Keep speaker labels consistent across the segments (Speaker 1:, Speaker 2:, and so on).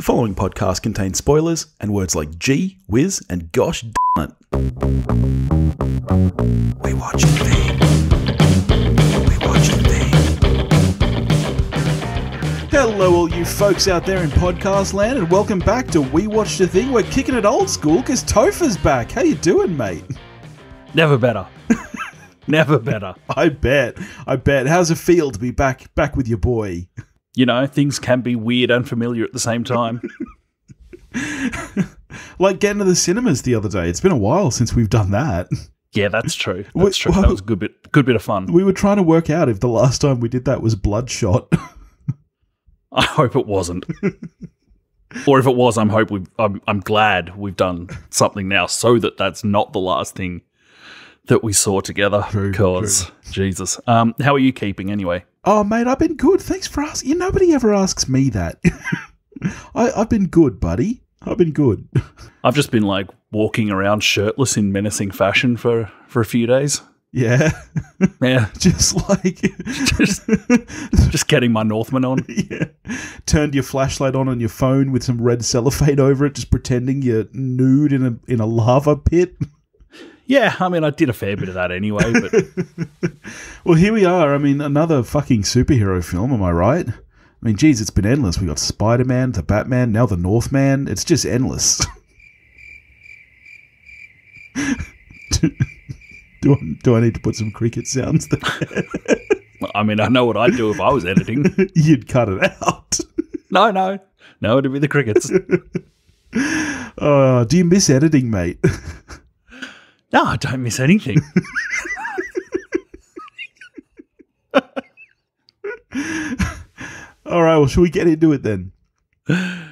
Speaker 1: The following podcast contains spoilers and words like gee, whiz, and gosh darn it. We watch TV. We watch TV. Hello all you folks out there in podcast land, and welcome back to We Watch the Thing. We're kicking it old school because Topher's back. How you doing, mate?
Speaker 2: Never better. Never better.
Speaker 1: I bet. How's it feel to be back with your boy?
Speaker 2: You know, things can be weird and familiar at the same time.
Speaker 1: Like getting to the cinemas the other day. It's been a while since we've done that.
Speaker 2: Yeah, that's true. That's true. That was a good bit of fun.
Speaker 1: We were trying to work out if the last time we did that was Bloodshot.
Speaker 2: I hope it wasn't. Or if it was, I'm glad we've done something now so that that's not the last thing that we saw together. True. Jesus. How are you keeping anyway?
Speaker 1: Oh, mate, I've been good. Thanks for asking. Nobody ever asks me that. I've been good, buddy. I've been good.
Speaker 2: I've just been like walking around shirtless in menacing fashion for a few days.
Speaker 1: Yeah.
Speaker 2: Yeah.
Speaker 1: just
Speaker 2: getting my Northman on.
Speaker 1: Yeah. Turned your flashlight on your phone with some red cellophane over it, just pretending you're nude in a lava pit.
Speaker 2: Yeah, I mean, I did a fair bit of that anyway, but...
Speaker 1: Well, here we are. I mean, another fucking superhero film, am I right? I mean, geez, it's been endless. We got Spider-Man, the Batman, now the Northman. It's just endless. Do I need to put some cricket sounds there?
Speaker 2: I mean, I know what I'd do if I was editing.
Speaker 1: You'd cut it out.
Speaker 2: No, it'd be the crickets.
Speaker 1: Do you miss editing, mate?
Speaker 2: No, I don't miss anything.
Speaker 1: All right, well, shall we get into it then?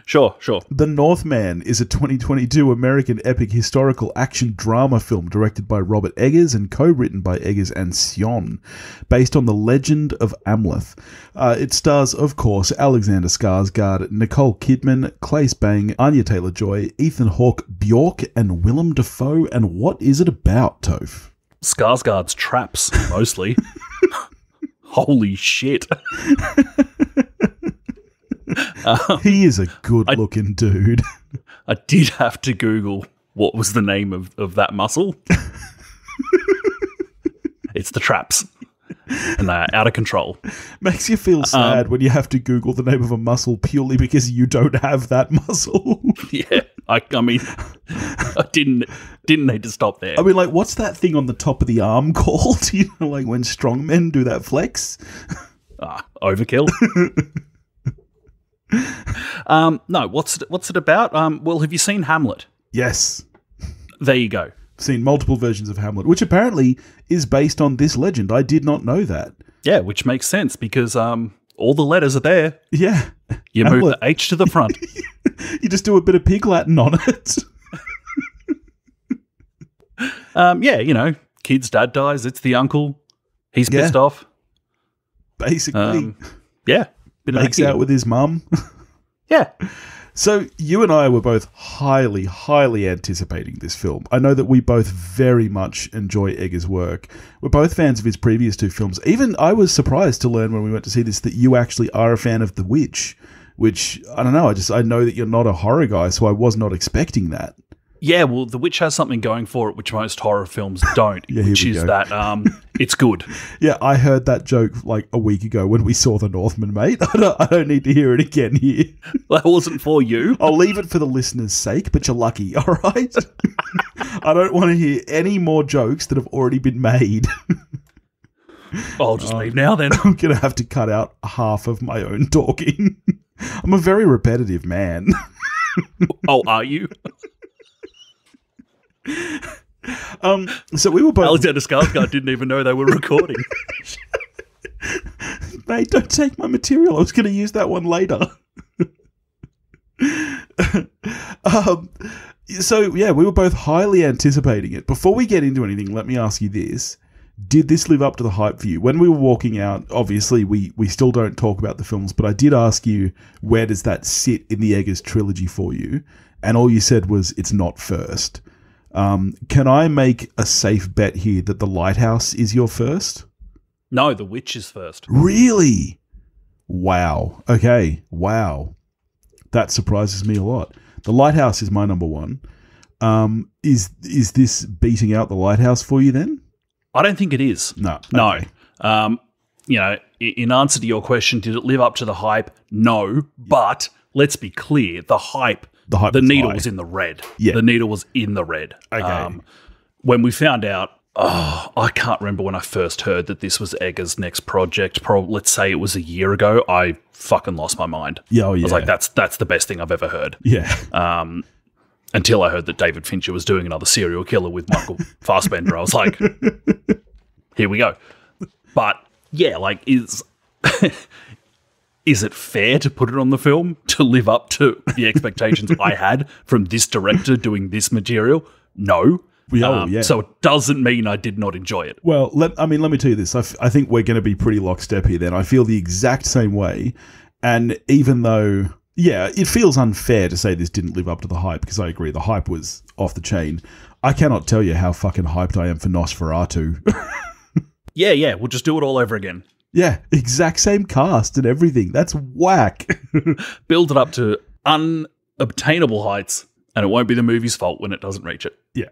Speaker 2: Sure.
Speaker 1: The Northman is a 2022 American epic historical action drama film directed by Robert Eggers and co-written by Eggers and Sion, based on the legend of Amleth. It stars, of course, Alexander Skarsgård, Nicole Kidman, Claes Bang, Anya Taylor-Joy, Ethan Hawke, Bjork, and Willem Dafoe. And what is it about, Toph?
Speaker 2: Skarsgård's traps, mostly. Holy shit.
Speaker 1: He is a good-looking dude.
Speaker 2: I did have to Google what was the name of that muscle. It's the traps. And they're out of control.
Speaker 1: Makes you feel sad when you have to Google the name of a muscle purely because you don't have that muscle.
Speaker 2: Yeah. I mean, I didn't need to stop there.
Speaker 1: I mean, like, what's that thing on the top of the arm called? You know, like when strongmen do that flex?
Speaker 2: Overkill. No, what's it about? Well, have you seen Hamlet?
Speaker 1: Yes.
Speaker 2: There you go.
Speaker 1: I've seen multiple versions of Hamlet, which apparently is based on this legend. I did not know that. Yeah,
Speaker 2: which makes sense because all the letters are there.
Speaker 1: Yeah.
Speaker 2: You
Speaker 1: Hamlet.
Speaker 2: move the H to the front.
Speaker 1: You just do a bit of Pig Latin on it.
Speaker 2: Yeah, you know, kid's dad dies. It's the uncle. He's pissed off.
Speaker 1: Basically.
Speaker 2: Yeah.
Speaker 1: Makes out with his mum.
Speaker 2: Yeah.
Speaker 1: So you and I were both highly, highly anticipating this film. I know that we both very much enjoy Eggers' work. We're both fans of his previous two films. Even I was surprised to learn when we went to see this that you actually are a fan of The Witch, which, I don't know, I know that you're not a horror guy, so I was not expecting that.
Speaker 2: Yeah, well, The Witch has something going for it which most horror films don't, which is that it's good.
Speaker 1: Yeah, I heard that joke like a week ago when we saw The Northman, mate. I don't need to hear it again here.
Speaker 2: That wasn't for you.
Speaker 1: I'll leave it for the listeners' sake, but you're lucky, all right? I don't want to hear any more jokes that have already been made.
Speaker 2: I'll just leave now then.
Speaker 1: I'm going to have to cut out half of my own talking. I'm a very repetitive man.
Speaker 2: Oh, are you?
Speaker 1: So we were both...
Speaker 2: Alexander Skarsgård didn't even know they were recording.
Speaker 1: Mate, don't take my material. I was going to use that one later. So, yeah, we were both highly anticipating it. Before we get into anything, let me ask you this. Did this live up to the hype for you? When we were walking out, obviously we still don't talk about the films, but I did ask you, where does that sit in the Eggers trilogy for you? And all you said was, it's not first. Can I make a safe bet here that The Lighthouse is your first?
Speaker 2: No, The Witch is first.
Speaker 1: Really? Wow. Okay. Wow. That surprises me a lot. The Lighthouse is my number one. Is this beating out The Lighthouse for you then?
Speaker 2: I don't think it is.
Speaker 1: No.
Speaker 2: No. In answer to your question, did it live up to the hype? No. But let's be clear, the needle was in the red.
Speaker 1: Yeah.
Speaker 2: The needle was in the red.
Speaker 1: Okay.
Speaker 2: When we found out, I can't remember when I first heard that this was Eggers' next project. Let's say it was a year ago. I fucking lost my mind.
Speaker 1: Yeah,
Speaker 2: I was like, that's the best thing I've ever heard.
Speaker 1: Yeah.
Speaker 2: Until I heard that David Fincher was doing another serial killer with Michael Fassbender. I was like, here we go. But yeah, like, is it fair to put it on the film to live up to the expectations I had from this director doing this material? No. So it doesn't mean I did not enjoy it.
Speaker 1: Well, let me tell you this. I think we're going to be pretty lockstep here then. I feel the exact same way. And even though, yeah, it feels unfair to say this didn't live up to the hype, because I agree, the hype was off the chain. I cannot tell you how fucking hyped I am for Nosferatu.
Speaker 2: Yeah, we'll just do it all over again.
Speaker 1: Yeah, exact same cast and everything. That's whack.
Speaker 2: Build it up to unobtainable heights, and it won't be the movie's fault when it doesn't reach it.
Speaker 1: Yeah.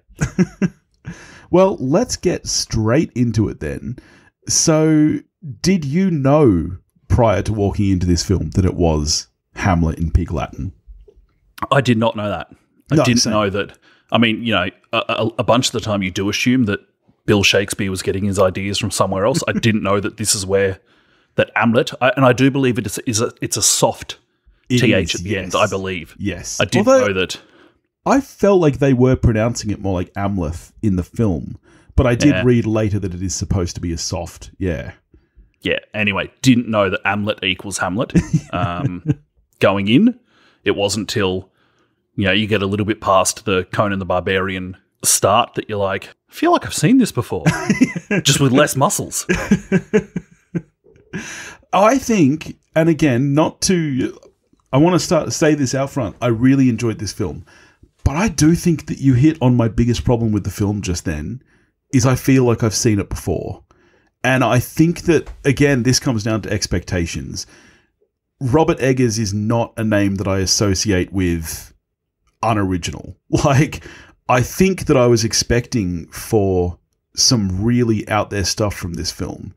Speaker 1: Well, let's get straight into it then. So, did you know prior to walking into this film that it was Hamlet in Pig Latin?
Speaker 2: I did not know that. I didn't know that. I mean, a bunch of the time you do assume that Bill Shakespeare was getting his ideas from somewhere else. I didn't know that this is where that Hamlet, and I do believe it's a soft TH at the end, I believe.
Speaker 1: Yes.
Speaker 2: I didn't know that.
Speaker 1: I felt like they were pronouncing it more like Amleth in the film, but I did read later that it is supposed to be a soft, yeah.
Speaker 2: Yeah, anyway, didn't know that Amlet equals Hamlet. Going in, it wasn't till, you get a little bit past the Conan the Barbarian start that you're like, I feel like I've seen this before, just with less muscles.
Speaker 1: I think, and again, I want to say this out front, I really enjoyed this film. But I do think that you hit on my biggest problem with the film just then, is I feel like I've seen it before. And I think that, again, this comes down to expectations. Robert Eggers is not a name that I associate with unoriginal. Like, I think that I was expecting for some really out there stuff from this film.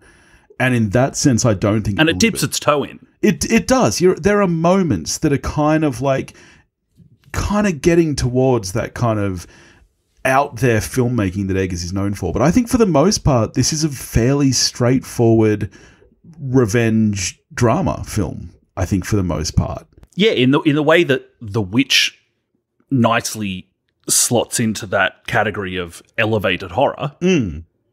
Speaker 1: And in that sense, I don't think...
Speaker 2: And it dips its toe in.
Speaker 1: It does. There are moments that are kind of getting towards that kind of out there filmmaking that Eggers is known for. But I think for the most part, this is a fairly straightforward revenge drama film, I think, for the most part.
Speaker 2: Yeah, in the way that The Witch nicely slots into that category of elevated horror,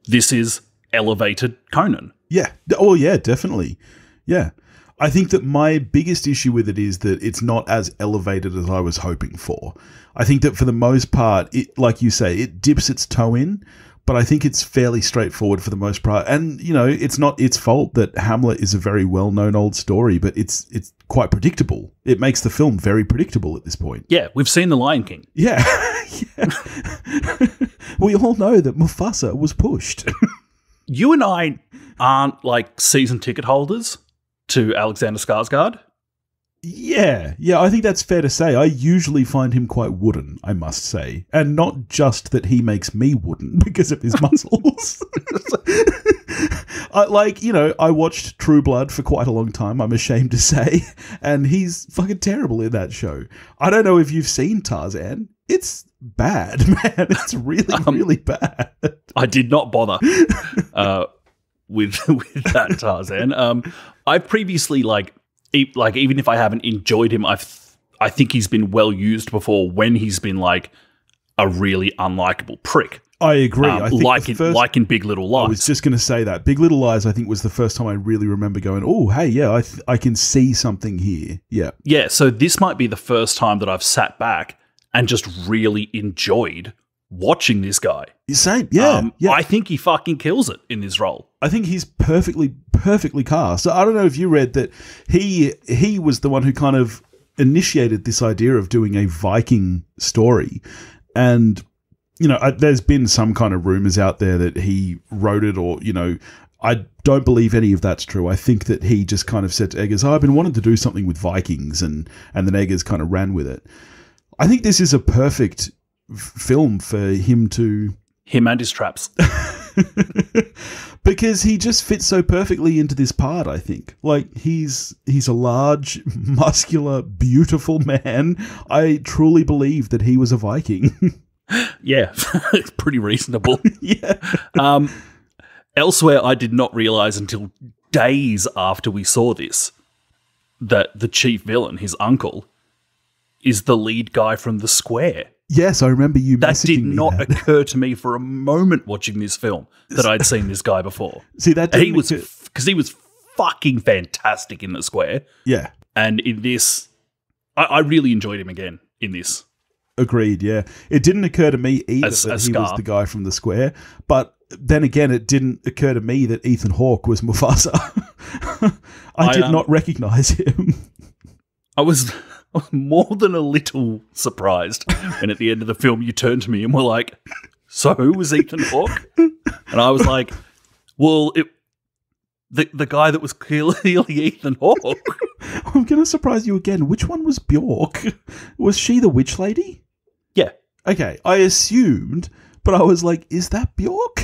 Speaker 2: this is elevated Conan.
Speaker 1: Yeah. Oh, yeah, definitely. Yeah. I think that my biggest issue with it is that it's not as elevated as I was hoping for. I think that for the most part, it, like you say, it dips its toe in, but I think it's fairly straightforward for the most part. And, it's not its fault that Hamlet is a very well-known old story, but it's quite predictable. It makes the film very predictable at this point.
Speaker 2: Yeah, we've seen The Lion King.
Speaker 1: Yeah. We all know that Mufasa was pushed.
Speaker 2: You and I aren't like season ticket holders to Alexander Skarsgård.
Speaker 1: Yeah, I think that's fair to say. I usually find him quite wooden, I must say. And not just that he makes me wooden because of his muscles. I watched True Blood for quite a long time, I'm ashamed to say, and he's fucking terrible in that show. I don't know if you've seen Tarzan. It's bad, man. It's really, really bad.
Speaker 2: I did not bother with that Tarzan. I've previously, even if I haven't enjoyed him, I think he's been well used before when he's been like a really unlikable prick.
Speaker 1: I agree. I think
Speaker 2: like in Big Little Lies.
Speaker 1: I was just going to say that. Big Little Lies, I think, was the first time I really remember going, oh, hey, yeah, I can see something here. Yeah.
Speaker 2: Yeah, so this might be the first time that I've sat back and just really enjoyed watching this guy.
Speaker 1: Same, yeah.
Speaker 2: I think he fucking kills it in this role.
Speaker 1: I think he's perfectly cast. So I don't know if you read that he was the one who kind of initiated this idea of doing a Viking story. And, there's been some kind of rumors out there that he wrote it or, I don't believe any of that's true. I think that he just kind of said to Eggers, I've been wanting to do something with Vikings, and then Eggers kind of ran with it. I think this is a perfect film for him to...
Speaker 2: Him and his traps.
Speaker 1: Because he just fits so perfectly into this part, I think. Like, he's a large, muscular, beautiful man. I truly believe that he was a Viking.
Speaker 2: Yeah, it's pretty reasonable.
Speaker 1: Yeah.
Speaker 2: Elsewhere, I did not realise until days after we saw this that the chief villain, his uncle, is the lead guy from The Square.
Speaker 1: Yes, I remember you
Speaker 2: that
Speaker 1: messaging
Speaker 2: did
Speaker 1: me
Speaker 2: not
Speaker 1: that.
Speaker 2: occur to me for a moment watching this film that I'd seen this guy before.
Speaker 1: See, that
Speaker 2: he was because he was fucking fantastic in The Square.
Speaker 1: Yeah,
Speaker 2: and in this, I really enjoyed him again in this.
Speaker 1: Agreed. Yeah, it didn't occur to me either that he was the guy from The Square, but then again, it didn't occur to me that Ethan Hawke was Mufasa. I did not recognise him.
Speaker 2: I was more than a little surprised when at the end of the film you turned to me and were like, so who was Ethan Hawke? And I was like, well, the guy that was clearly Ethan Hawke.
Speaker 1: I'm going to surprise you again. Which one was Bjork? Was she the witch lady?
Speaker 2: Yeah.
Speaker 1: Okay, I assumed, but I was like, is that Bjork?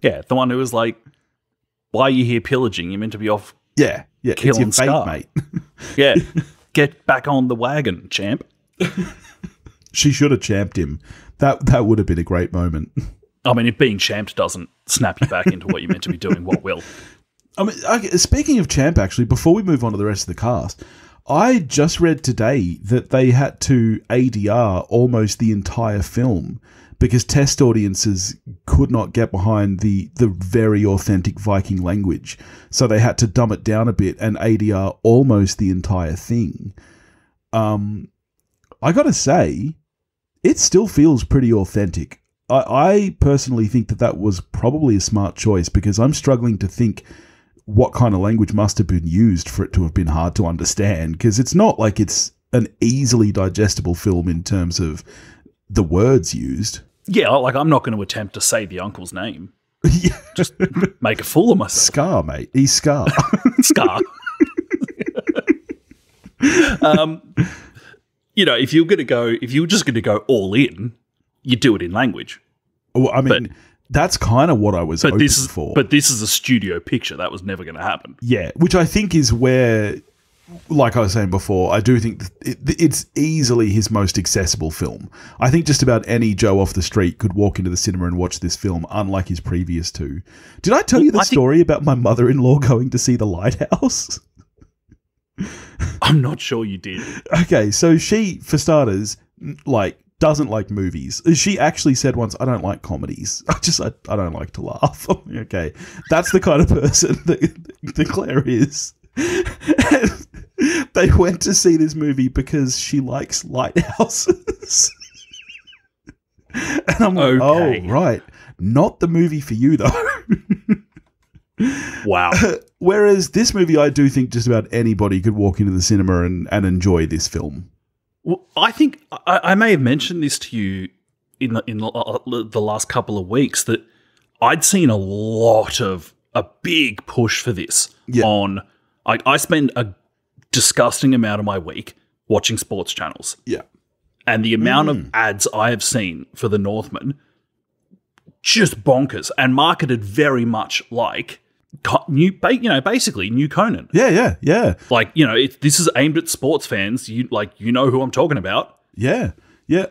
Speaker 2: Yeah, the one who was like, why are you here pillaging? You're meant to be off
Speaker 1: yeah,
Speaker 2: killing
Speaker 1: it's your
Speaker 2: Scar.
Speaker 1: fate, mate.
Speaker 2: Yeah. Get back on the wagon, champ.
Speaker 1: She should have champed him. That would have been a great moment.
Speaker 2: I mean, if being champed doesn't snap you back into what you're meant to be doing, what will?
Speaker 1: I mean, speaking of champ, actually, before we move on to the rest of the cast, I just read today that they had to ADR almost the entire film because test audiences could not get behind the very authentic Viking language. So they had to dumb it down a bit and ADR almost the entire thing. I gotta say, it still feels pretty authentic. I personally think that was probably a smart choice because I'm struggling to think what kind of language must have been used for it to have been hard to understand, because it's not like it's an easily digestible film in terms of the words used.
Speaker 2: Yeah, like I'm not going to attempt to say the uncle's name.
Speaker 1: Yeah.
Speaker 2: Just make a fool of myself.
Speaker 1: Scar, mate. He's Scar.
Speaker 2: Scar. You know, if you were just going to go all in, you do it in language.
Speaker 1: Well, I mean, that's kind of what I was hoping for.
Speaker 2: But this is a studio picture. That was never going to happen.
Speaker 1: Yeah, which I think is where, like I was saying before, I do think it's easily his most accessible film. I think just about any Joe off the street could walk into the cinema and watch this film, unlike his previous two. Did I tell you the story about my mother-in-law going to see The Lighthouse?
Speaker 2: I'm not sure you did.
Speaker 1: Okay, so she, for starters, doesn't like movies. She actually said once, I don't like comedies. I don't like to laugh. Okay, that's the kind of person that Claire is. And they went to see this movie because she likes lighthouses. And I'm like, okay. Oh, right. Not the movie for you, though.
Speaker 2: Wow.
Speaker 1: Whereas this movie, I do think just about anybody could walk into the cinema and enjoy this film.
Speaker 2: Well, I think I may have mentioned this to you in the last couple of weeks that I'd seen a big push for this on. I spend a disgusting amount of my week watching sports channels.
Speaker 1: Yeah,
Speaker 2: and the amount of ads I have seen for The Northman, just bonkers, and marketed very much like basically new Conan.
Speaker 1: Yeah.
Speaker 2: Like, this is aimed at sports fans. You know who I'm talking about.
Speaker 1: Yeah.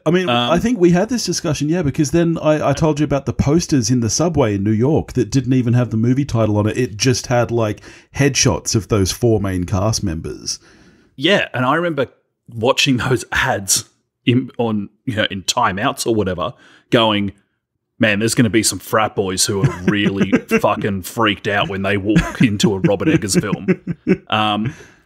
Speaker 1: I mean, I think we had this discussion, because then I told you about the posters in the subway in New York that didn't even have the movie title on it. It just had headshots of those four main cast members. Yeah,
Speaker 2: and I remember watching those ads in timeouts or whatever, going, man, there's going to be some frat boys who are really fucking freaked out when they walk into a Robert Eggers film.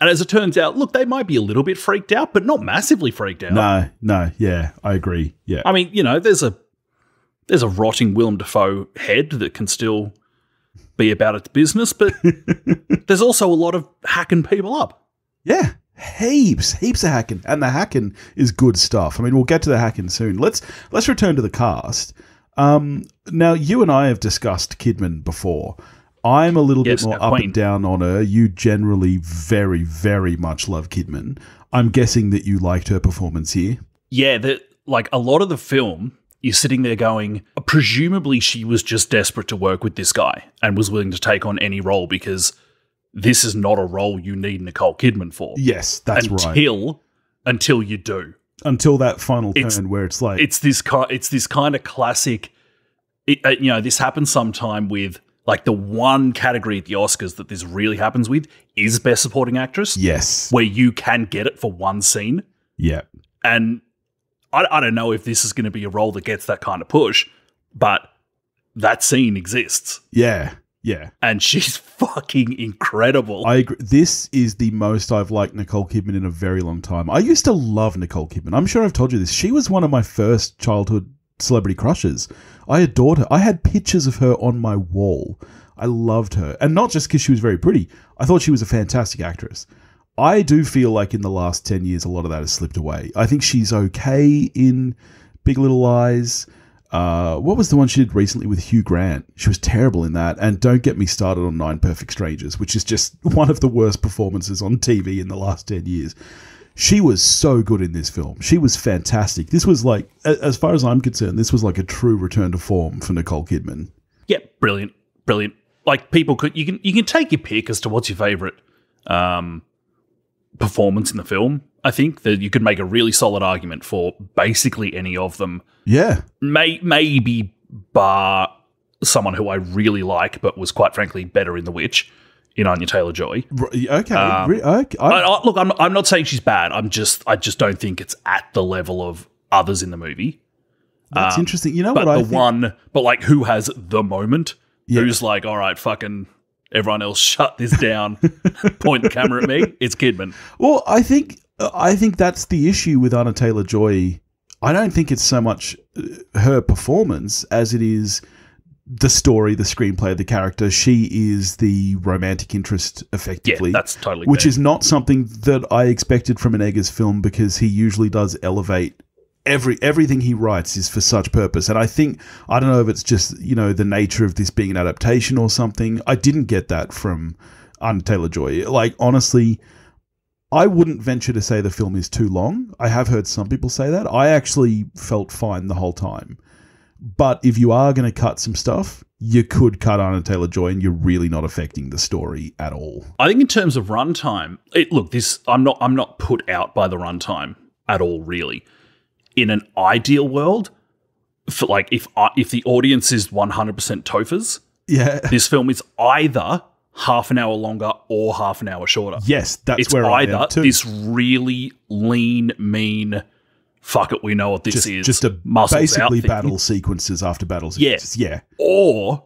Speaker 2: And as it turns out, look, they might be a little bit freaked out, but not massively freaked out.
Speaker 1: No, yeah, I agree. Yeah,
Speaker 2: I mean, there's a rotting Willem Dafoe head that can still be about its business, but there's also a lot of hacking people up.
Speaker 1: Yeah, heaps of hacking, and the hacking is good stuff. I mean, we'll get to the hacking soon. Let's return to the cast. Now, you and I have discussed Kidman before. I'm a little
Speaker 2: Yes,
Speaker 1: bit more
Speaker 2: our
Speaker 1: up
Speaker 2: queen.
Speaker 1: and down on her. You generally very, very much love Kidman. I'm guessing that you liked her performance here.
Speaker 2: Yeah, like a lot of the film, you're sitting there going, presumably she was just desperate to work with this guy and was willing to take on any role because this is not a role you need Nicole Kidman for.
Speaker 1: Yes, that's right.
Speaker 2: Until you do.
Speaker 1: Until that final turn where it's like...
Speaker 2: It's this kind of classic... this happens sometime with... Like, the one category at the Oscars that this really happens with is Best Supporting Actress.
Speaker 1: Yes.
Speaker 2: Where you can get it for one scene.
Speaker 1: Yeah.
Speaker 2: And I don't know if this is going to be a role that gets that kind of push, but that scene exists.
Speaker 1: Yeah. Yeah.
Speaker 2: And she's fucking incredible.
Speaker 1: I agree. This is the most I've liked Nicole Kidman in a very long time. I used to love Nicole Kidman. I'm sure I've told you this. She was one of my first childhood celebrity crushes. I adored her. I had pictures of her on my wall. I loved her. And not just because she was very pretty. I thought she was a fantastic actress. I do feel like in the last 10 years, a lot of that has slipped away. I think she's okay in Big Little Lies. What was the one she did recently with Hugh Grant? She was terrible in that. And don't get me started on Nine Perfect Strangers, which is just one of the worst performances on TV in the last 10 years. She was so good in this film. She was fantastic. This was like, as far as I'm concerned, this was like a true return to form for Nicole Kidman.
Speaker 2: Yeah, brilliant. Brilliant. Like, people you can take your pick as to what's your favorite performance in the film. I think that you could make a really solid argument for basically any of them.
Speaker 1: Yeah.
Speaker 2: Maybe bar someone who I really like, but was quite frankly better in The Witch, in Anya Taylor-Joy.
Speaker 1: Okay.
Speaker 2: Look, I'm not saying she's bad. I just don't think it's at the level of others in the movie.
Speaker 1: That's interesting. You know
Speaker 2: but
Speaker 1: what I
Speaker 2: the
Speaker 1: think?
Speaker 2: but like who has the moment? Yeah. Who's like, all right, fucking everyone else, shut this down. Point the camera at me. It's Kidman.
Speaker 1: Well, I think that's the issue with Anya Taylor-Joy. I don't think it's so much her performance as it is the story, the screenplay, the character. She is the romantic interest, effectively.
Speaker 2: Yeah, that's totally
Speaker 1: which
Speaker 2: fair.
Speaker 1: is not something that I expected from an Eggers film, because he usually does elevate everything he writes is for such purpose. And I think, I don't know if it's just, the nature of this being an adaptation or something. I didn't get that from Anya Taylor-Joy. Like, honestly, I wouldn't venture to say the film is too long. I have heard some people say that. I actually felt fine the whole time. But if you are going to cut some stuff, you could cut Anya Taylor-Joy and you're really not affecting the story at all.
Speaker 2: I think in terms of runtime, I'm not put out by the runtime at all, really. In an ideal world, for like if the audience is 100% Tofas,
Speaker 1: yeah,
Speaker 2: this film is either half an hour longer or half an hour shorter.
Speaker 1: Yes, that's
Speaker 2: it's
Speaker 1: where
Speaker 2: either
Speaker 1: I am too.
Speaker 2: This really lean, mean, fuck it, we know what this is.
Speaker 1: Just a basically battle sequences after battle sequences. Yeah.
Speaker 2: Or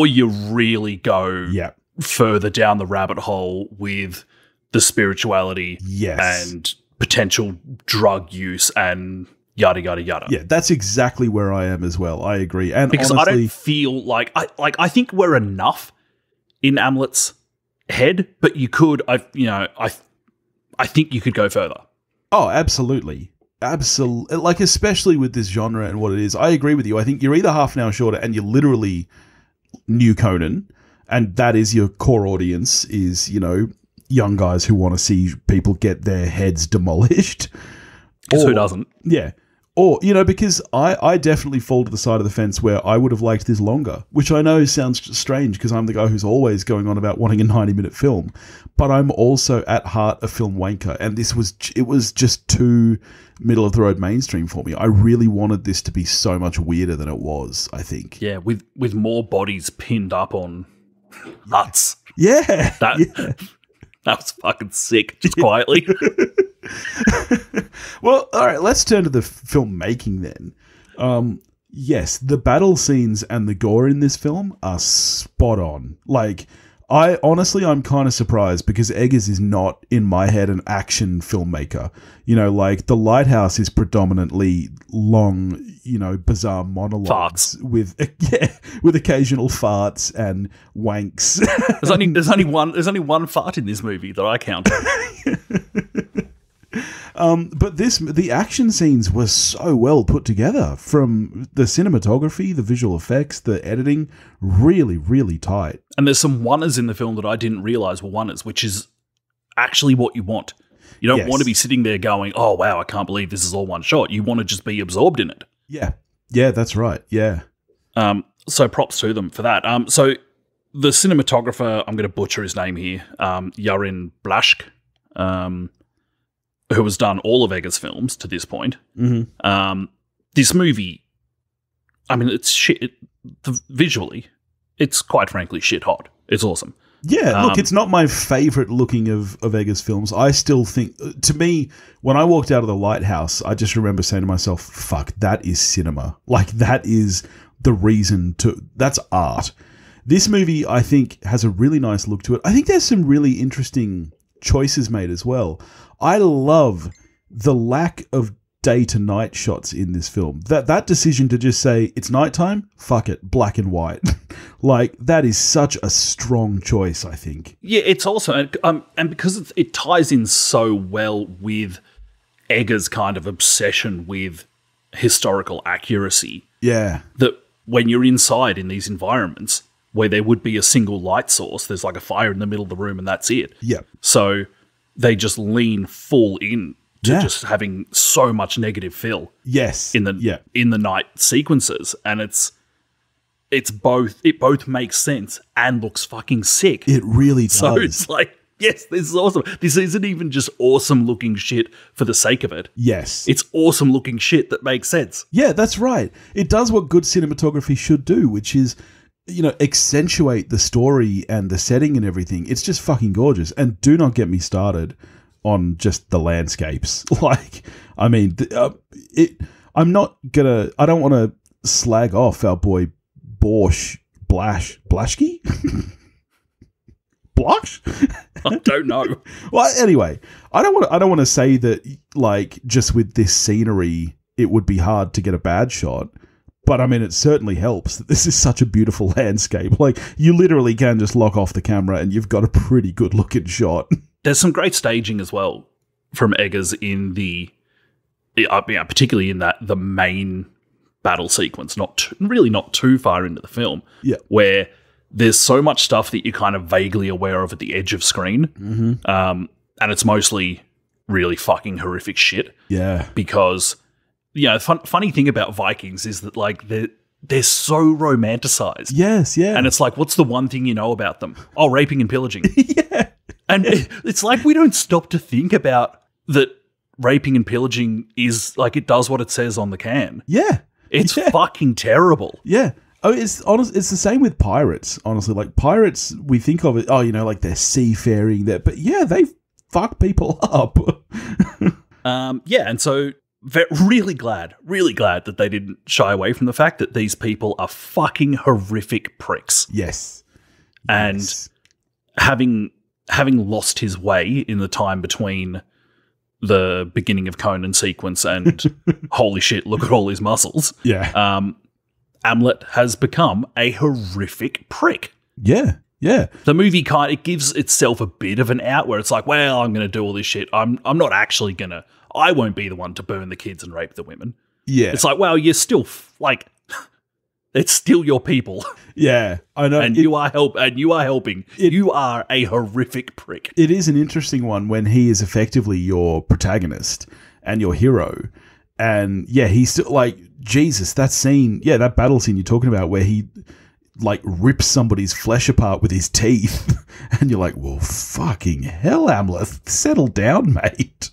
Speaker 2: you really go
Speaker 1: yeah.
Speaker 2: further down the rabbit hole with the spirituality
Speaker 1: yes.
Speaker 2: and potential drug use and yada yada yada.
Speaker 1: Yeah, that's exactly where I am as well. I agree. And
Speaker 2: because
Speaker 1: honestly,
Speaker 2: I don't feel like I think we're enough in Amlet's head, but you could I think you could go further.
Speaker 1: Oh, absolutely. Absolutely. Like, especially with this genre and what it is. I agree with you. I think you're either half an hour shorter and you're literally New Conan, and that is your core audience is, young guys who want to see people get their heads demolished.
Speaker 2: Because who doesn't?
Speaker 1: Yeah. Or, because I definitely fall to the side of the fence where I would have liked this longer, which I know sounds strange because I'm the guy who's always going on about wanting a 90-minute film, but I'm also at heart a film wanker, and it was just too middle-of-the-road mainstream for me. I really wanted this to be so much weirder than it was, I think.
Speaker 2: Yeah, with more bodies pinned up on huts.
Speaker 1: Yeah.
Speaker 2: That was fucking sick, just quietly.
Speaker 1: Well, all right, let's turn to the filmmaking then. Yes, the battle scenes and the gore in this film are spot on. Like, I'm kind of surprised because Eggers is not, in my head, an action filmmaker. Like The Lighthouse is predominantly long, bizarre monologues
Speaker 2: farts.
Speaker 1: with occasional farts and wanks.
Speaker 2: There's only one fart in this movie that I count.
Speaker 1: But the action scenes were so well put together, from the cinematography, the visual effects, the editing, really, really tight.
Speaker 2: And there's some wonders in the film that I didn't realize were wonders, which is actually what you want. You don't want to be sitting there going, oh, wow, I can't believe this is all one shot. You want to just be absorbed in it.
Speaker 1: Yeah. Yeah, that's right. Yeah.
Speaker 2: So props to them for that. So the cinematographer, I'm going to butcher his name here, Yarin Blashk, who has done all of Eggers' films to this point.
Speaker 1: Mm-hmm.
Speaker 2: This movie, I mean, it's shit. Visually, it's quite frankly shit hot. It's awesome.
Speaker 1: Yeah, look, it's not my favourite looking of Eggers' films. I still think, to me, when I walked out of The Lighthouse, I just remember saying to myself, fuck, that is cinema. Like, that is the reason to... That's art. This movie, I think, has a really nice look to it. I think there's some really interesting choices made as well. I love the lack of day to night shots in this film. That decision to just say it's nighttime, fuck it, black and white. Like, that is such a strong choice, I think.
Speaker 2: Yeah, it's also and because it ties in so well with Eggers' kind of obsession with historical accuracy.
Speaker 1: Yeah.
Speaker 2: That when you're inside in these environments where there would be a single light source, there's like a fire in the middle of the room and that's it.
Speaker 1: Yeah.
Speaker 2: So they just lean full in to just having so much negative fill.
Speaker 1: Yes.
Speaker 2: In the night sequences, and it both makes sense and looks fucking sick.
Speaker 1: It really does.
Speaker 2: So it's like, yes, this is awesome. This isn't even just awesome looking shit for the sake of it.
Speaker 1: Yes.
Speaker 2: It's awesome looking shit that makes sense.
Speaker 1: Yeah, that's right. It does what good cinematography should do, which is, accentuate the story and the setting and everything. It's just fucking gorgeous. And do not get me started on just the landscapes. Like, I mean, I don't want to slag off our boy Blashky? Blosh?
Speaker 2: I don't know.
Speaker 1: Well, anyway, I don't want to say that, like, just with this scenery, it would be hard to get a bad shot. But I mean, it certainly helps that this is such a beautiful landscape. Like, you literally can just lock off the camera and you've got a pretty good looking shot. There's
Speaker 2: some great staging as well from Eggers in particularly in the main battle sequence, not too far into the film, where there's so much stuff that you're kind of vaguely aware of at the edge of screen, and it's mostly really fucking horrific shit.
Speaker 1: Yeah,
Speaker 2: because funny thing about Vikings is that, like, they're so romanticized.
Speaker 1: Yes, yeah,
Speaker 2: and it's like, what's the one thing you know about them? Oh, raping and pillaging.
Speaker 1: Yeah,
Speaker 2: and it's like we don't stop to think about that. Raping and pillaging is like, it does what it says on the can.
Speaker 1: Yeah.
Speaker 2: It's fucking terrible.
Speaker 1: Yeah. Oh, it's the same with pirates, honestly. Like, pirates, we think of it, like they're seafaring, but yeah, they fuck people up.
Speaker 2: And so really glad that they didn't shy away from the fact that these people are fucking horrific pricks.
Speaker 1: Yes.
Speaker 2: And having lost his way in the time between the beginning of Conan sequence and holy shit, look at all his muscles.
Speaker 1: Yeah.
Speaker 2: Amlet has become a horrific prick.
Speaker 1: Yeah. Yeah.
Speaker 2: The movie it gives itself a bit of an out where it's like, well, I'm going to do all this shit. I'm not actually going to, I won't be the one to burn the kids and rape the women.
Speaker 1: Yeah.
Speaker 2: It's like, well, you're still it's still your people.
Speaker 1: Yeah, I know.
Speaker 2: And you are helping. You are a horrific prick.
Speaker 1: It is an interesting one when he is effectively your protagonist and your hero. And yeah, he's still like, Jesus, that scene, that battle scene you're talking about where he like rips somebody's flesh apart with his teeth. And you're like, well, fucking hell, Amleth, settle down, mate.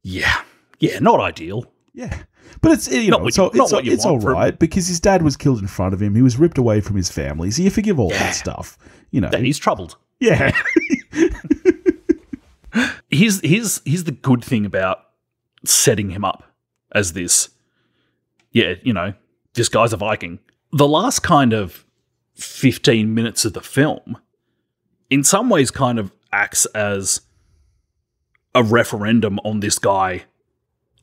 Speaker 2: Yeah, not ideal.
Speaker 1: Yeah. But it's all right because his dad was killed in front of him. He was ripped away from his family. So you forgive all that stuff.
Speaker 2: Then he's troubled.
Speaker 1: Yeah.
Speaker 2: Here's the good thing about setting him up as this. Yeah, this guy's a Viking. The last kind of 15 minutes of the film, in some ways, kind of acts as a referendum on this guy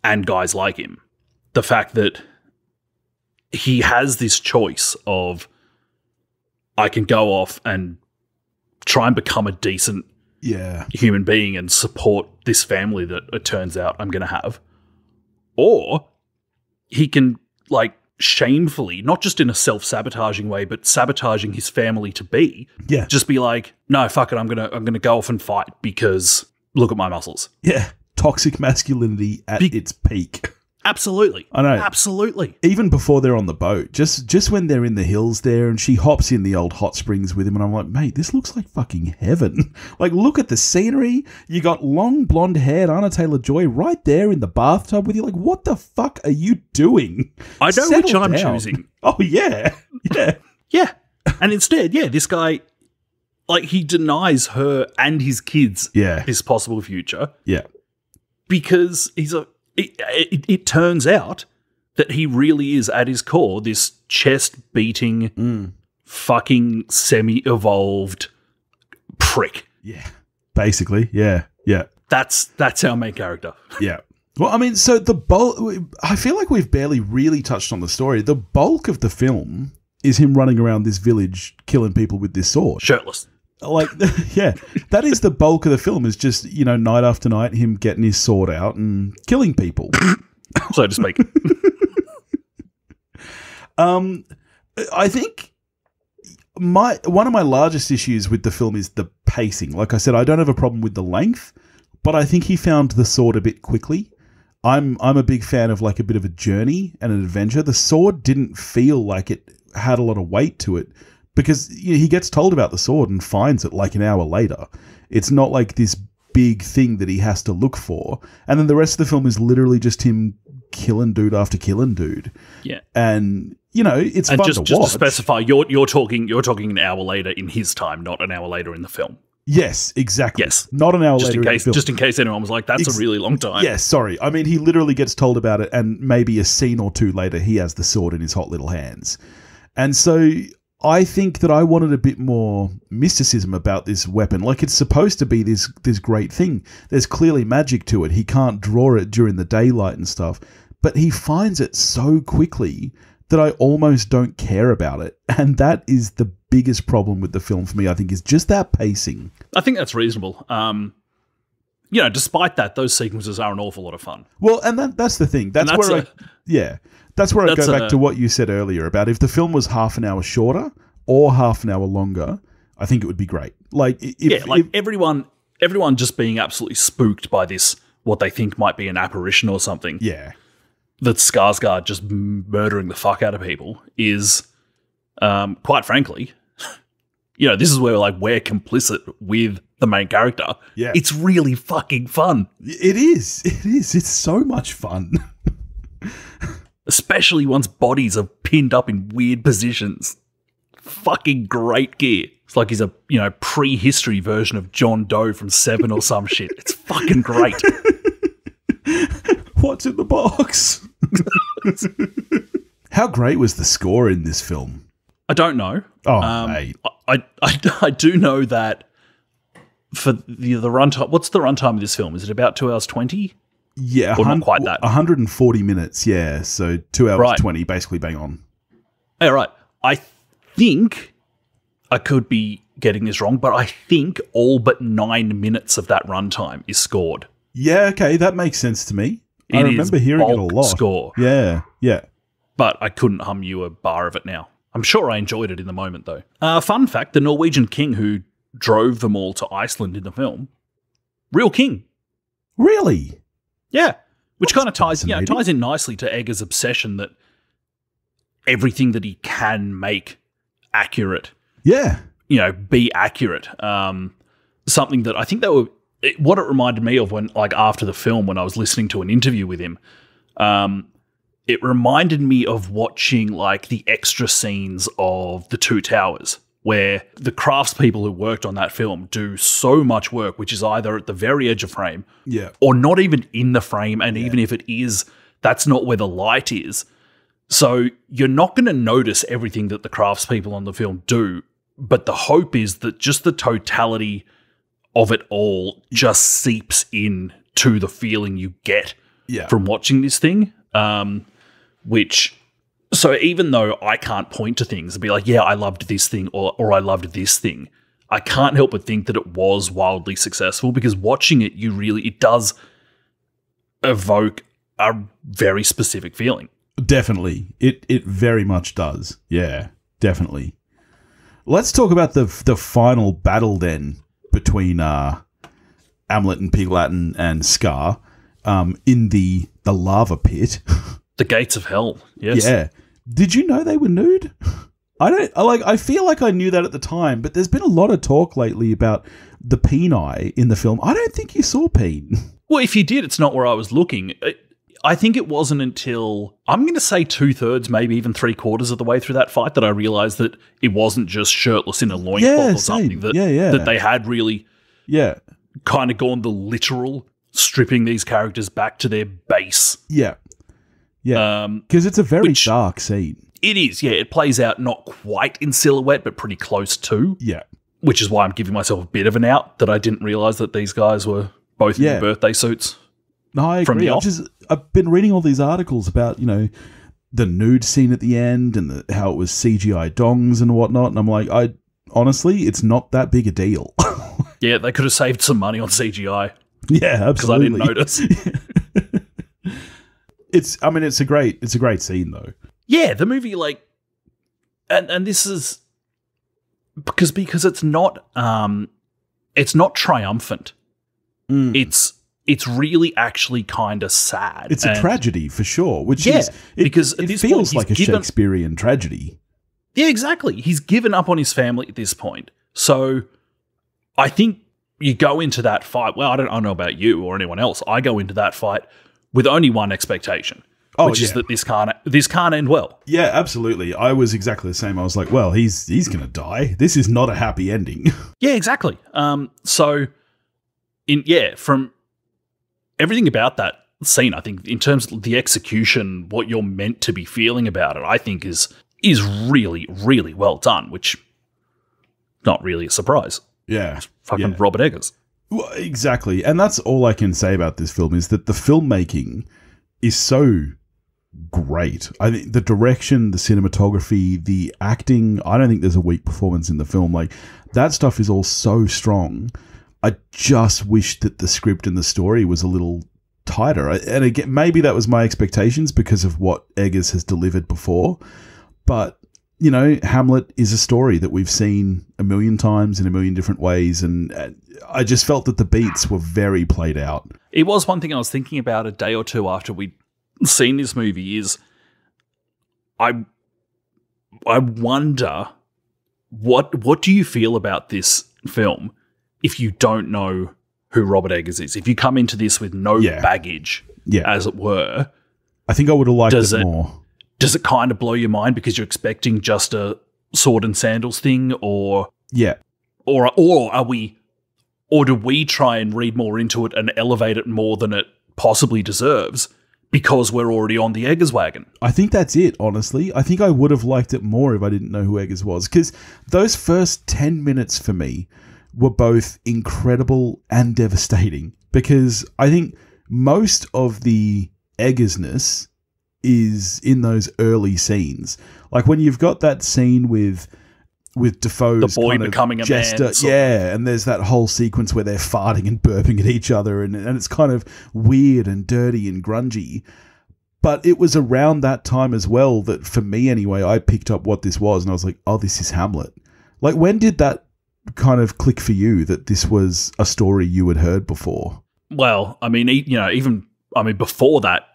Speaker 2: and guys like him. The fact that he has this choice of, I can go off and try and become a decent
Speaker 1: Yeah.
Speaker 2: human being and support this family that it turns out I'm going to have. Or he can, like, shamefully, not just in a self-sabotaging way, but sabotaging his family to be,
Speaker 1: Yeah.
Speaker 2: just be like, no, fuck it, I'm gonna go off and fight because look at my muscles.
Speaker 1: Yeah. Toxic masculinity at its peak.
Speaker 2: Absolutely.
Speaker 1: I know.
Speaker 2: Absolutely.
Speaker 1: Even before they're on the boat, just when they're in the hills there and she hops in the old hot springs with him and I'm like, mate, this looks like fucking heaven. Like, look at the scenery. You got long blonde haired Anna Taylor-Joy right there in the bathtub with you. Like, what the fuck are you doing?
Speaker 2: I know
Speaker 1: Settle
Speaker 2: which I'm
Speaker 1: down.
Speaker 2: choosing.
Speaker 1: Oh, yeah. Yeah.
Speaker 2: Yeah. And instead, yeah, this guy, like, he denies her and his kids
Speaker 1: Yeah.
Speaker 2: this possible future
Speaker 1: Yeah.
Speaker 2: because it turns out that he really is, at his core, this chest-beating, fucking semi-evolved prick.
Speaker 1: Yeah. Basically. Yeah. Yeah.
Speaker 2: That's our main character.
Speaker 1: Yeah. Well, I mean, so the bulk, I feel like we've barely really touched on the story. The bulk of the film is him running around this village killing people with this sword.
Speaker 2: Shirtless.
Speaker 1: Like, yeah, that is the bulk of the film, is just, you know, night after night, him getting his sword out and killing people.
Speaker 2: So to speak.
Speaker 1: I think one of my largest issues with the film is the pacing. Like I said, I don't have a problem with the length, but I think he found the sword a bit quickly. I'm a big fan of, like, a bit of a journey and an adventure. The sword didn't feel like it had a lot of weight to it because he gets told about the sword and finds it like an hour later. It's not like this big thing that he has to look for. And then the rest of the film is literally just him killing dude after killing dude.
Speaker 2: Yeah.
Speaker 1: And, you know, it's
Speaker 2: And
Speaker 1: fun
Speaker 2: just
Speaker 1: to watch.
Speaker 2: to specify, you're talking an hour later in his time, not an hour later in the film.
Speaker 1: Yes, exactly.
Speaker 2: Yes.
Speaker 1: Not an hour
Speaker 2: Just
Speaker 1: later
Speaker 2: in
Speaker 1: in the
Speaker 2: case
Speaker 1: film.
Speaker 2: just in case anyone was like, that's a really long time.
Speaker 1: Yes, sorry. I mean, he literally gets told about it, and maybe a scene or two later, he has the sword in his hot little hands. And so I think that I wanted a bit more mysticism about this weapon. Like, it's supposed to be this great thing. There's clearly magic to it. He can't draw it during the daylight and stuff, but he finds it so quickly that I almost don't care about it. And that is the biggest problem with the film for me, I think, is just that pacing.
Speaker 2: I think that's reasonable. You know, despite that, those sequences are an awful lot of fun.
Speaker 1: Well, and that's the thing. That's where I go back to what you said earlier about if the film was half an hour shorter or half an hour longer, I think it would be great. Like, if
Speaker 2: everyone just being absolutely spooked by this, what they think might be an apparition or something.
Speaker 1: Yeah.
Speaker 2: That Skarsgård just murdering the fuck out of people is, quite frankly, you know, this is where, like, we're complicit with the main character.
Speaker 1: Yeah.
Speaker 2: It's really fucking fun.
Speaker 1: It is. It is. It's so much fun.
Speaker 2: Especially once bodies are pinned up in weird positions. Fucking great gear. It's like he's a, you know, prehistory version of John Doe from Seven or some shit. It's fucking great.
Speaker 1: What's in the box? How great was the score in this film?
Speaker 2: I don't know.
Speaker 1: Oh, mate.
Speaker 2: I do know that for the runtime. What's the runtime of this film? Is it about 2 hours 20?
Speaker 1: Yeah,
Speaker 2: or not quite that.
Speaker 1: 140 minutes. Yeah, so 2 hours
Speaker 2: Right.
Speaker 1: 20, basically bang on.
Speaker 2: Yeah, right. I think I could be getting this wrong, but I think all but 9 minutes of that runtime is scored.
Speaker 1: Yeah, okay, that makes sense to me. I
Speaker 2: It
Speaker 1: remember
Speaker 2: is
Speaker 1: hearing it a
Speaker 2: bulk
Speaker 1: lot.
Speaker 2: score.
Speaker 1: Yeah, yeah.
Speaker 2: But I couldn't hum you a bar of it now. I'm sure I enjoyed it in the moment, though. Fun fact, the Norwegian king who drove them all to Iceland in the film, real king.
Speaker 1: Really?
Speaker 2: Yeah. Which kind of ties
Speaker 1: fascinating.
Speaker 2: in nicely to Egger's obsession that everything that he can make accurate,
Speaker 1: Yeah.
Speaker 2: you know, be accurate. Something that I think what it reminded me of when, like, after the film, when I was listening to an interview with him, it reminded me of watching, like, the extra scenes of The Two Towers, where the craftspeople who worked on that film do so much work, which is either at the very edge of frame
Speaker 1: Yeah.
Speaker 2: or not even in the frame. And even if it is, that's not where the light is. So you're not going to notice everything that the craftspeople on the film do. But the hope is that just the totality of it all just seeps in to the feeling you get
Speaker 1: Yeah.
Speaker 2: from watching this thing. So even though I can't point to things and be like, yeah, I loved this thing or I loved this thing, I can't help but think that it was wildly successful, because watching it, it does evoke a very specific feeling.
Speaker 1: Definitely. It very much does. Yeah, definitely. Let's talk about the final battle then between Amlet and Piglatin and Scar in the lava pit.
Speaker 2: The gates of hell. Yes.
Speaker 1: Yeah. Did you know they were nude? I feel like I knew that at the time, but there's been a lot of talk lately about the peni in the film. I don't think you saw peen.
Speaker 2: Well, if you did, it's not where I was looking. I think it wasn't until, I'm going to say 2/3, maybe even 3/4 of the way through that fight, that I realized that it wasn't just shirtless in a loincloth or something. That they had really kind of gone the literal, stripping these characters back to their base.
Speaker 1: Yeah. Yeah. Because it's a very dark scene.
Speaker 2: It is, yeah. It plays out not quite in silhouette, but pretty close to.
Speaker 1: Yeah.
Speaker 2: Which is why I'm giving myself a bit of an out that I didn't realize that these guys were both in their birthday suits.
Speaker 1: No, I agree. I've been reading all these articles about, the nude scene at the end and how it was CGI dongs and whatnot. And I'm like, honestly, it's not that big a deal.
Speaker 2: Yeah, they could have saved some money on CGI.
Speaker 1: Yeah, absolutely.
Speaker 2: Because I didn't notice.
Speaker 1: It's a great scene though.
Speaker 2: Yeah, the movie, and this is because it's not triumphant. It's really actually kind of sad.
Speaker 1: It's a tragedy for sure,
Speaker 2: because
Speaker 1: it feels like a Shakespearean tragedy.
Speaker 2: Yeah, exactly. He's given up on his family at this point. So I think you go into that fight. Well, I don't know about you or anyone else. I go into that fight with only one expectation. Which is that this can't end well. Yeah,
Speaker 1: absolutely. I was exactly the same. I was like, well, he's going to die. This is not a happy ending.
Speaker 2: Yeah, exactly. From everything about that scene, I think in terms of the execution, what you're meant to be feeling about it, I think is really, really well done, which not really a surprise.
Speaker 1: Yeah.
Speaker 2: It's fucking Robert Eggers.
Speaker 1: Well, exactly. And that's all I can say about this film is that the filmmaking is so great. I think the direction, the cinematography, the acting, I don't think there's a weak performance in the film. Like, that stuff is all so strong. I just wish that the script and the story was a little tighter. And again, maybe that was my expectations because of what Eggers has delivered before. But, Hamlet is a story that we've seen a million times in a million different ways. And I just felt that the beats were very played out.
Speaker 2: It was one thing I was thinking about a day or two after we'd seen this movie is I wonder what do you feel about this film if you don't know who Robert Eggers is? If you come into this with no baggage, as it were,
Speaker 1: I think I would have liked it more.
Speaker 2: Does it kind of blow your mind because you're expecting just a sword and sandals thing, or do we try and read more into it and elevate it more than it possibly deserves because we're already on the Eggers wagon?
Speaker 1: I think that's it, honestly. I think I would have liked it more if I didn't know who Eggers was, because those first 10 minutes for me were both incredible and devastating, because I think most of the Eggersness is in those early scenes. Like when you've got that scene with Defoe's
Speaker 2: the boy
Speaker 1: kind
Speaker 2: becoming
Speaker 1: of jester,
Speaker 2: a man.
Speaker 1: And there's that whole sequence where they're farting and burping at each other, and it's kind of weird and dirty and grungy. But it was around that time as well that, for me anyway, I picked up what this was, and I was like, oh, this is Hamlet. Like, when did that kind of click for you that this was a story you had heard before?
Speaker 2: Well, I mean, before that,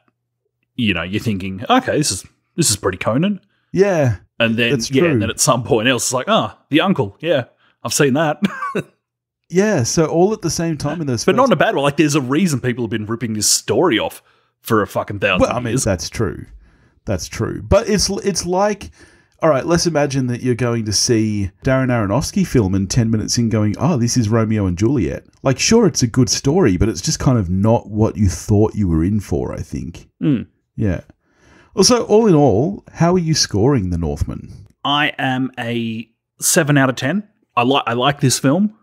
Speaker 2: you're thinking, okay, this is pretty Conan.
Speaker 1: Yeah.
Speaker 2: And then, and then at some point else, it's like, the uncle. Yeah, I've seen that.
Speaker 1: Yeah, so all at the same time in those
Speaker 2: But not in a bad way. Like, there's a reason people have been ripping this story off for a fucking 1,000 years.
Speaker 1: I mean, that's true. That's true. But it's like, all right, let's imagine that you're going to see Darren Aronofsky film and 10 minutes in going, oh, this is Romeo and Juliet. Like, sure, it's a good story, but it's just kind of not what you thought you were in for, I think. Yeah. Also, all in all, how are you scoring The Northman?
Speaker 2: I am a 7 out of 10. I like this film.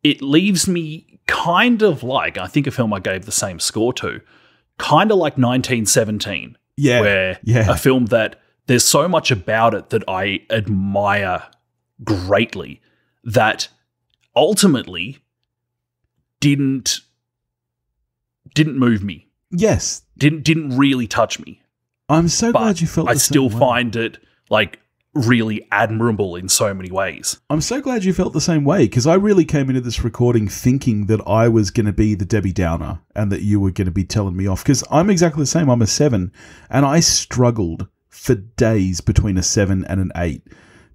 Speaker 2: It leaves me kind of like, I think a film I gave the same score to, kind of like 1917.
Speaker 1: Yeah.
Speaker 2: Where a film that there's so much about it that I admire greatly. that ultimately didn't move me.
Speaker 1: Yes.
Speaker 2: Didn't really touch me.
Speaker 1: I'm so glad you felt
Speaker 2: I
Speaker 1: the
Speaker 2: still
Speaker 1: same way.
Speaker 2: find it like really admirable in so many ways.
Speaker 1: I'm so glad you felt the same way, because I really came into this recording thinking that I was going to be the Debbie Downer and that you were going to be telling me off, because I'm exactly the same. I'm a 7, and I struggled for days between a 7 and an 8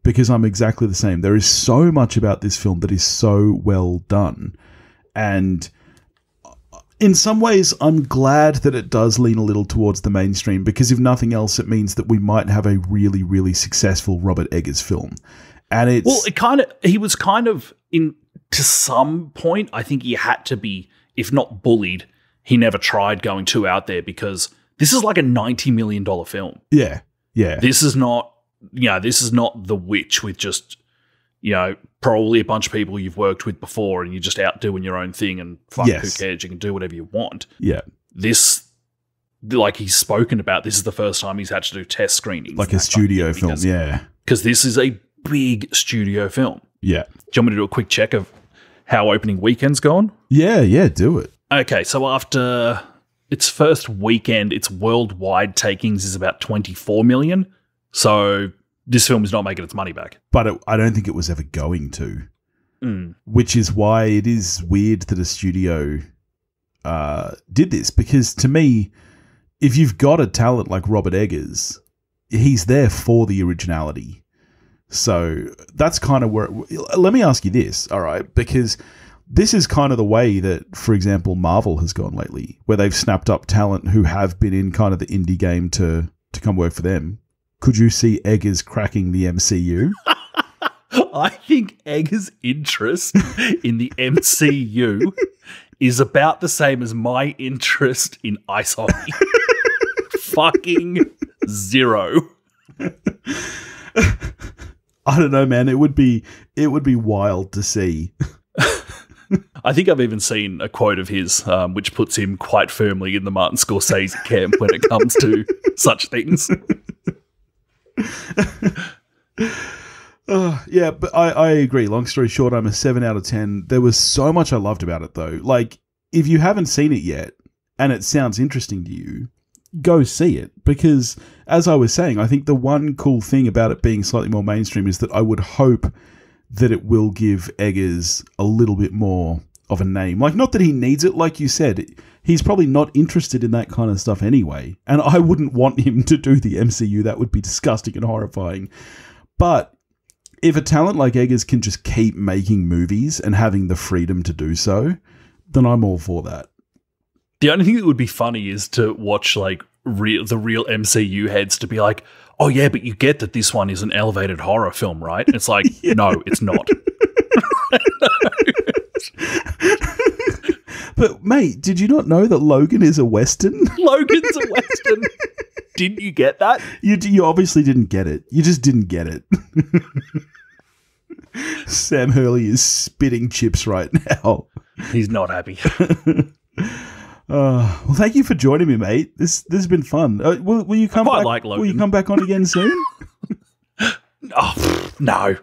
Speaker 1: because I'm exactly the same. There is so much about this film that is so well done, and in some ways, I'm glad that it does lean a little towards the mainstream, because if nothing else, it means that we might have a really, really successful Robert Eggers film. And it's...
Speaker 2: Well, he was kind of, to some point, I think he had to be, if not bullied, he never tried going too out there, because this is like a $90 million film.
Speaker 1: Yeah, yeah.
Speaker 2: This is not, this is not The Witch with just, probably a bunch of people you've worked with before and you're just out doing your own thing and fuck, who cares, you can do whatever you want.
Speaker 1: Yeah.
Speaker 2: This, like he's spoken about, this is the first time he's had to do test screenings.
Speaker 1: Like a studio film, yeah.
Speaker 2: Because this is a big studio film.
Speaker 1: Yeah.
Speaker 2: Do you want me to do a quick check of how opening weekend's gone?
Speaker 1: Yeah, do it.
Speaker 2: Okay, so after its first weekend, its worldwide takings is about 24 million. So this film is not making its money back.
Speaker 1: But I don't think it was ever going to. Which is why it is weird that a studio did this. Because to me, if you've got a talent like Robert Eggers, he's there for the originality. So that's kind of where... let me ask you this, all right? Because this is kind of the way that, for example, Marvel has gone lately, where they've snapped up talent who have been in kind of the indie game to come work for them. Could you see Eggers cracking the MCU?
Speaker 2: I think Eggers' interest in the MCU is about the same as my interest in ice hockey. Fucking zero.
Speaker 1: I don't know, man. It would be wild to see.
Speaker 2: I think I've even seen a quote of his, which puts him quite firmly in the Martin Scorsese camp when it comes to such things.
Speaker 1: Yeah, but I agree. Long story short, I'm a 7 out of 10. There was so much I loved about it, though. Like, if you haven't seen it yet and it sounds interesting to you, go see it. Because, as I was saying, I think the one cool thing about it being slightly more mainstream is that I would hope that it will give Eggers a little bit more of a name. Like, not that he needs it, like you said. He's probably not interested in that kind of stuff anyway. And I wouldn't want him to do the MCU. That would be disgusting and horrifying. But if a talent like Eggers can just keep making movies and having the freedom to do so, then I'm all for that.
Speaker 2: The only thing that would be funny is to watch like the real MCU heads to be like, oh yeah, but you get that this one is an elevated horror film, right? And it's like, no, it's not.
Speaker 1: But mate, did you not know that Logan is a Western?
Speaker 2: Logan's a Western. Didn't you get that?
Speaker 1: You obviously didn't get it. You just didn't get it. Sam Hurley is spitting chips right now.
Speaker 2: He's not happy.
Speaker 1: Well, thank you for joining me, mate. This has been fun. Will you come back?
Speaker 2: Like Logan.
Speaker 1: Will you come back on again soon?
Speaker 2: Oh no.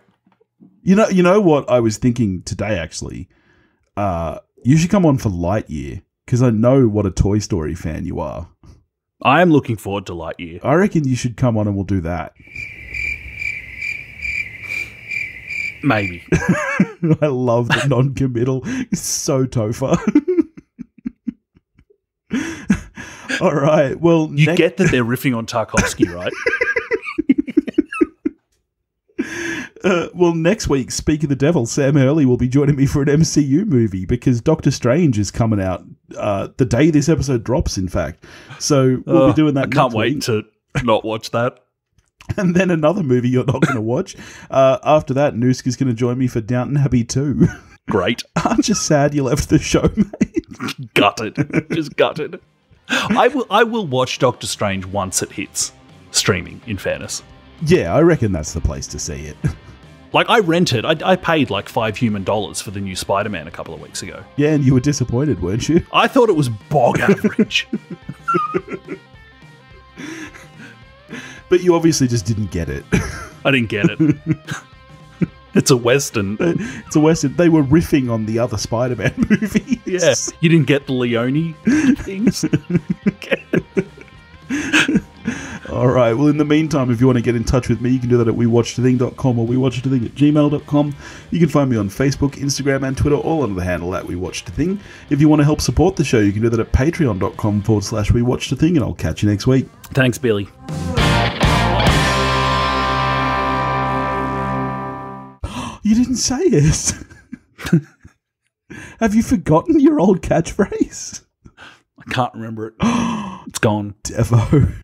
Speaker 1: You know what I was thinking today, actually? You should come on for Lightyear, because I know what a Toy Story fan you are.
Speaker 2: I am looking forward to Lightyear.
Speaker 1: I reckon you should come on and we'll do that.
Speaker 2: Maybe.
Speaker 1: I love the non-committal. It's so Topher. All right. Well,
Speaker 2: you get that they're riffing on Tarkovsky, right?
Speaker 1: Well, next week, speak of the devil, Sam Hurley will be joining me for an MCU movie because Doctor Strange is coming out the day this episode drops, in fact. So we'll be doing that. I
Speaker 2: can't wait to not watch that.
Speaker 1: And then another movie you're not going to watch. After that, Nooska's going to join me for Downton Abbey 2.
Speaker 2: Great.
Speaker 1: Aren't you sad you left the show, mate?
Speaker 2: Gutted. Just gutted. I will watch Doctor Strange once it hits streaming, in fairness.
Speaker 1: Yeah, I reckon that's the place to see it.
Speaker 2: Like, I rented, I paid like $5 human for the new Spider-Man a couple of weeks ago.
Speaker 1: Yeah, and you were disappointed, weren't you?
Speaker 2: I thought it was bog average.
Speaker 1: But you obviously just didn't get it.
Speaker 2: I didn't get it. It's a Western.
Speaker 1: It's a Western. They were riffing on the other Spider-Man movies.
Speaker 2: Yeah. You didn't get the Leone things?
Speaker 1: All right. Well, in the meantime, if you want to get in touch with me, you can do that at wewatchedathing.com or wewatchedathing@gmail.com. You can find me on Facebook, Instagram, and Twitter, all under the handle at wewatchedathing. If you want to help support the show, you can do that at patreon.com/wewatchedathing, and I'll catch you next week.
Speaker 2: Thanks, Billy.
Speaker 1: You didn't say it. Have you forgotten your old catchphrase?
Speaker 2: I can't remember it. It's gone.
Speaker 1: Devo.